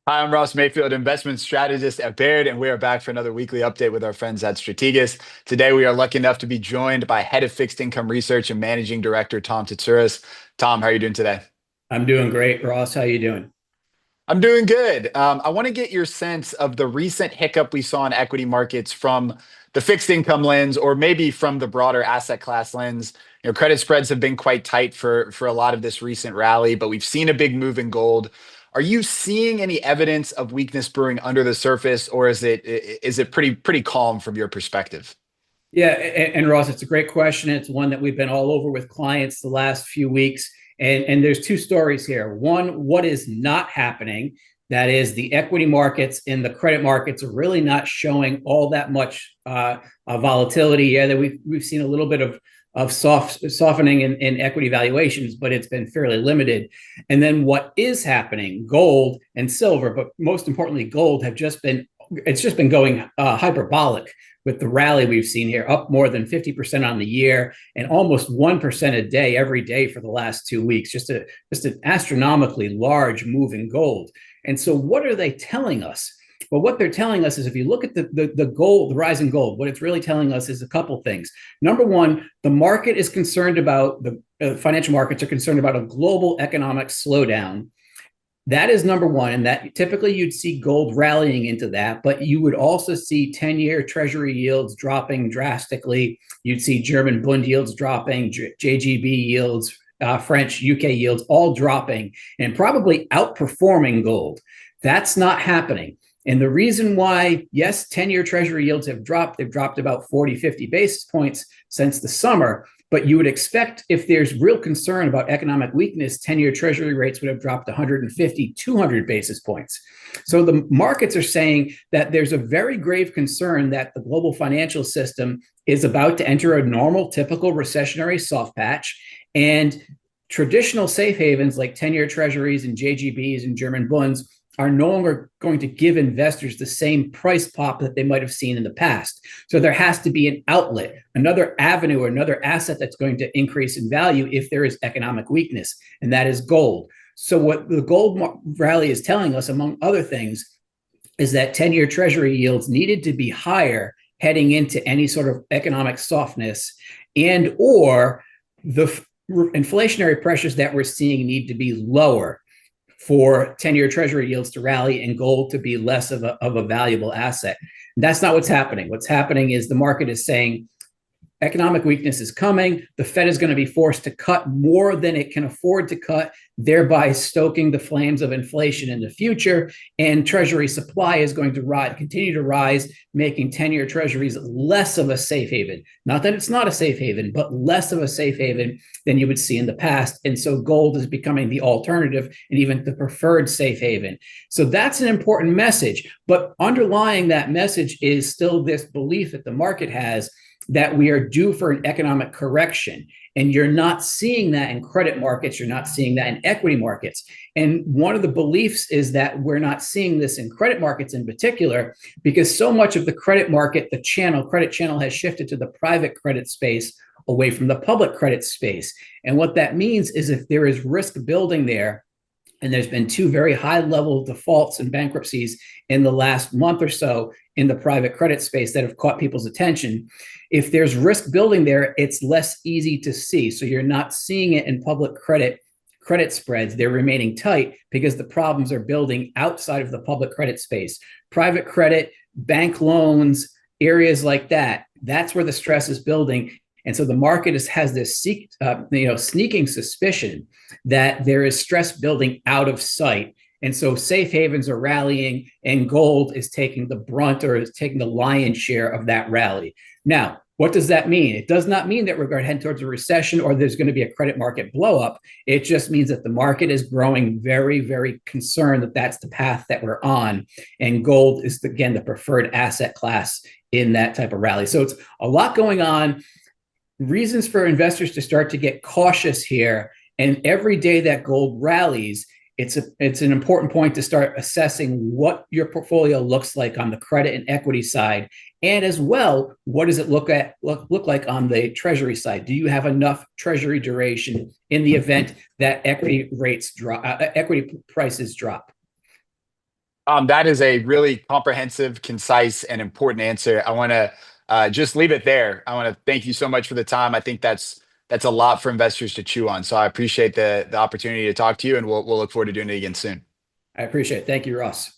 Hi, I'm Ross Mayfield, investment strategist at Baird, and we are back for another weekly update with our friends at Strategas. Today, we are lucky enough to be joined by Head of Fixed Income Research and Managing Director Tom Tzitzouris. Tom, how are you doing today? I'm doing great, Ross. How you doing? I'm doing good. I want to get your sense of the recent hiccup we saw in equity markets from the fixed income lens, or maybe from the broader asset class lens. Credit spreads have been quite tight for a lot of this recent rally, but we've seen a big move in gold. Are you seeing any evidence of weakness brewing under the surface, or is it pretty calm from your perspective? Yeah, and Ross, it's a great question. It's one that we've been all over with clients the last few weeks. And there's two stories here. One, what is not happening? That is, the equity markets and the credit markets are really not showing all that much volatility. Yeah, that we've seen a little bit of softening in equity valuations, but it's been fairly limited. And then what is happening? Gold and silver, but most importantly, gold have just been it's just been going hyperbolic with the rally we've seen here, up more than 50% on the year and almost 1% a day every day for the last 2 weeks. Just an astronomically large move in gold. And so, what are they telling us? Well, what they're telling us is if you look at the gold, the rise in gold, what it's really telling us is a couple things. Number one, the market is concerned about the financial markets are concerned about a global economic slowdown. That is number one, and that typically you'd see gold rallying into that, but you would also see 10-year Treasury yields dropping drastically. You'd see German Bund yields dropping, JGB yields, French, UK yields all dropping and probably outperforming gold. That's not happening. And the reason why, yes, 10-year Treasury yields have dropped, they've dropped about 40, 50 basis points since the summer. But you would expect if there's real concern about economic weakness, 10-year Treasury rates would have dropped 150, 200 basis points. So the markets are saying that there's a very grave concern that the global financial system is about to enter a normal, typical recessionary soft patch. And traditional safe havens like 10-year Treasuries and JGBs and German Bunds are no longer going to give investors the same price pop that they might have seen in the past. So there has to be an outlet, another avenue, or another asset that's going to increase in value if there is economic weakness, and that is gold. So what the gold rally is telling us, among other things, is that 10-year Treasury yields needed to be higher heading into any sort of economic softness, and or the inflationary pressures that we're seeing need to be lower for 10-year Treasury yields to rally and gold to be less of a valuable asset. That's not what's happening. What's happening is the market is saying economic weakness is coming. The Fed is going to be forced to cut more than it can afford to cut, thereby stoking the flames of inflation in the future. And Treasury supply is going to continue to rise, making 10-year Treasuries less of a safe haven. Not that it's not a safe haven, but less of a safe haven than you would see in the past. And so gold is becoming the alternative and even the preferred safe haven. So that's an important message. But underlying that message is still this belief that the market has that we are due for an economic correction. And you're not seeing that in credit markets. You're not seeing that in equity markets. And one of the beliefs is that we're not seeing this in credit markets in particular, because so much of the credit market, credit channel has shifted to the private credit space away from the public credit space. And what that means is if there is risk building there, and there's been two very high level defaults and bankruptcies in the last month or so in the private credit space that have caught people's attention. If there's risk building there, it's less easy to see. So you're not seeing it in public credit spreads. They're remaining tight because the problems are building outside of the public credit space. Private credit, bank loans, areas like that, that's where the stress is building. And so the market has this sneaking suspicion that there is stress building out of sight. And so safe havens are rallying and gold is taking the brunt, or is taking the lion's share of that rally. Now, what does that mean? It does not mean that we're going to head towards a recession or there's going to be a credit market blow up. It just means that the market is growing very, very concerned that that's the path that we're on. And gold is, again, the preferred asset class in that type of rally. So it's a lot going on. Reasons for investors to start to get cautious here. And every day that gold rallies, it's an important point to start assessing what your portfolio looks like on the credit and equity side, and as well, what does it look like on the Treasury side? Do you have enough Treasury duration in the event that equity prices drop? That is a really comprehensive, concise, and important answer. I want to just leave it there. I want to thank you so much for the time. I think that's a lot for investors to chew on. So I appreciate the opportunity to talk to you, and we'll look forward to doing it again soon. I appreciate it. Thank you, Ross.